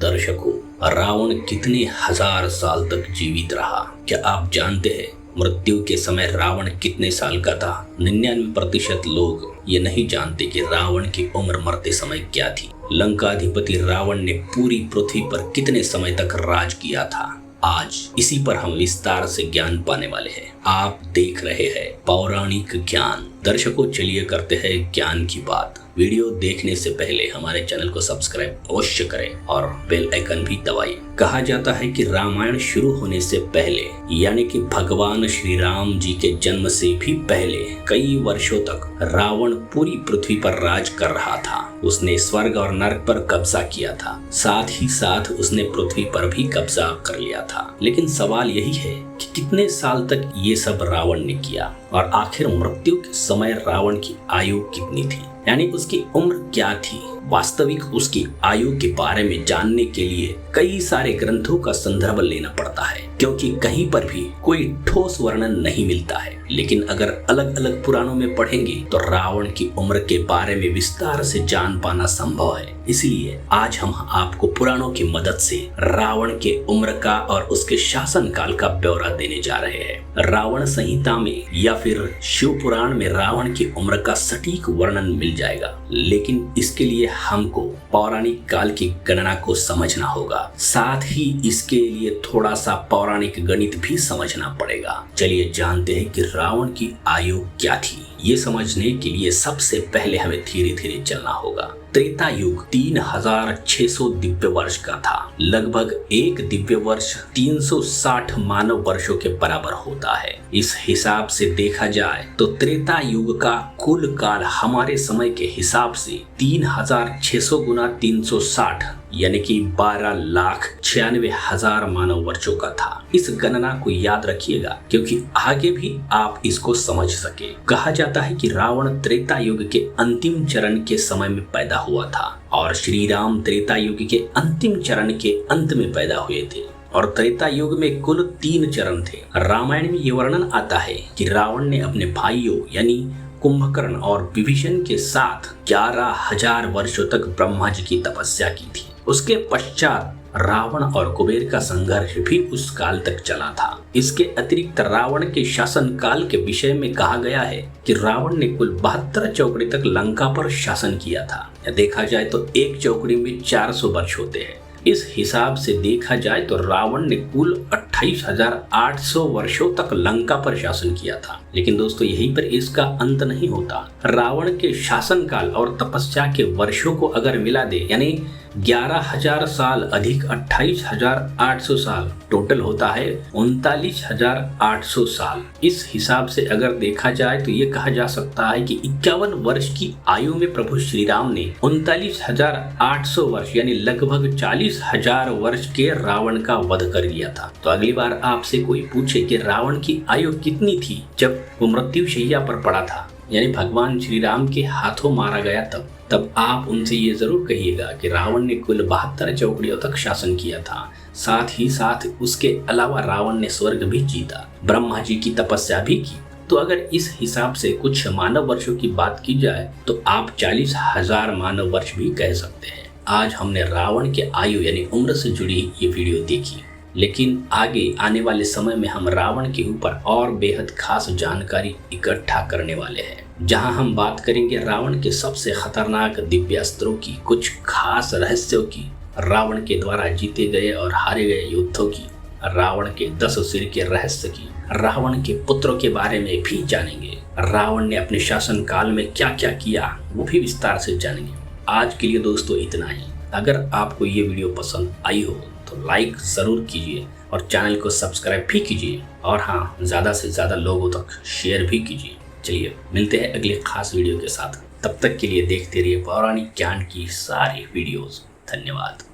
दर्शकों, रावण कितने हजार साल तक जीवित रहा, क्या आप जानते हैं? मृत्यु के समय रावण कितने साल का था? 99% लोग ये नहीं जानते कि रावण की उम्र मरते समय क्या थी। लंकाधिपति रावण ने पूरी पृथ्वी पर कितने समय तक राज किया था, आज इसी पर हम विस्तार से ज्ञान पाने वाले हैं। आप देख रहे हैं पौराणिक ज्ञान। दर्शकों, चलिए करते हैं ज्ञान की बात। वीडियो देखने से पहले हमारे चैनल को सब्सक्राइब अवश्य करें और बेल आइकन भी दबाइए। कहा जाता है कि रामायण शुरू होने से पहले, यानी कि भगवान श्री राम जी के जन्म से भी पहले कई वर्षों तक रावण पूरी पृथ्वी पर राज कर रहा था। उसने स्वर्ग और नरक पर कब्जा किया था, साथ ही साथ उसने पृथ्वी पर भी कब्जा कर लिया था। लेकिन सवाल यही है कि कितने साल तक ये सब रावण ने किया और आखिर मृत्यु के समय रावण की आयु कितनी थी, यानी उसकी उम्र क्या थी। वास्तविक उसकी आयु के बारे में जानने के लिए कई सारे ग्रंथों का संदर्भ लेना पड़ता है, क्योंकि कहीं पर भी कोई ठोस वर्णन नहीं मिलता है। लेकिन अगर अलग अलग पुराणों में पढ़ेंगे तो रावण की उम्र के बारे में विस्तार से जान पाना संभव है। इसलिए आज हम आपको पुराणों की मदद से रावण के उम्र का और उसके शासन काल का ब्यौरा देने जा रहे हैं। रावण संहिता में या फिर शिव पुराण में रावण की उम्र का सटीक वर्णन मिल जाएगा, लेकिन इसके लिए हमको पौराणिक काल की गणना को समझना होगा। साथ ही इसके लिए थोड़ा सा पौराणिक गणित भी समझना पड़ेगा। चलिए जानते हैं कि रावण की आयु क्या थी। ये समझने के लिए सबसे पहले हमें धीरे धीरे चलना होगा। त्रेता युग 3600 दिव्य वर्ष का था। लगभग एक दिव्य वर्ष 360 मानव वर्षों के बराबर होता है। इस हिसाब से देखा जाए तो त्रेता युग का कुल काल हमारे समय के हिसाब से 3600 गुना 360 यानी कि 12,96,000 मानव वर्षों का था। इस गणना को याद रखिएगा, क्योंकि आगे भी आप इसको समझ सके। कहा जाता है कि रावण त्रेता युग के अंतिम चरण के समय में पैदा हुआ था और श्री राम त्रेता युग के अंतिम चरण के अंत में पैदा हुए थे। और त्रेता युग में कुल 3 चरण थे। रामायण में ये वर्णन आता है कि रावण ने अपने भाइयों यानी कुंभकर्ण और विभीषण के साथ 11,000 वर्षों तक ब्रह्मा जी की तपस्या की थी। उसके पश्चात रावण और कुबेर का संघर्ष भी उस काल तक चला था। इसके अतिरिक्त रावण के शासन काल के विषय में कहा गया है कि रावण ने कुल 72 चौकड़ी तक लंका पर शासन किया था। देखा जाए तो एक चौकड़ी में 400 वर्ष होते हैं। इस हिसाब से देखा जाए तो रावण ने कुल 28,800 वर्षों तक लंका पर शासन किया था। लेकिन दोस्तों, यहीं पर इसका अंत नहीं होता। रावण के शासन काल और तपस्या के वर्षों को अगर मिला दे, यानी 11,000 साल अधिक 28,800 साल, टोटल होता है 39,800 साल। इस हिसाब से अगर देखा जाए तो ये कहा जा सकता है कि 51 वर्ष की आयु में प्रभु श्री राम ने 39,800 वर्ष यानी लगभग 40,000 वर्ष के रावण का वध कर लिया था। तो अगली बार आपसे कोई पूछे कि रावण की आयु कितनी थी जब वो मृत्यु शैया पर पड़ा था, यानी भगवान श्री राम के हाथों मारा गया, तब आप उनसे ये जरूर कहिएगा कि रावण ने कुल 72 चौकड़ियों तक शासन किया था। साथ ही साथ उसके अलावा रावण ने स्वर्ग भी जीता, ब्रह्मा जी की तपस्या भी की। तो अगर इस हिसाब से कुछ मानव वर्षों की बात की जाए तो आप 40,000 मानव वर्ष भी कह सकते हैं। आज हमने रावण के आयु यानी उम्र से जुड़ी ये वीडियो देखी, लेकिन आगे आने वाले समय में हम रावण के ऊपर और बेहद खास जानकारी इकट्ठा करने वाले हैं, जहां हम बात करेंगे रावण के सबसे खतरनाक दिव्य अस्त्रों की, कुछ खास रहस्यों की, रावण के द्वारा जीते गए और हारे गए युद्धों की, रावण के 10 सिर के रहस्य की, रावण के पुत्रों के बारे में भी जानेंगे। रावण ने अपने शासन काल में क्या क्या किया वो भी विस्तार से जानेंगे। आज के लिए दोस्तों इतना ही। अगर आपको ये वीडियो पसंद आई हो तो लाइक जरूर कीजिए और चैनल को सब्सक्राइब भी कीजिए, और हाँ, ज़्यादा से ज़्यादा लोगों तक शेयर भी कीजिए। चलिए मिलते हैं अगले खास वीडियो के साथ। तब तक के लिए देखते रहिए पौराणिक ज्ञान की सारी वीडियोस। धन्यवाद।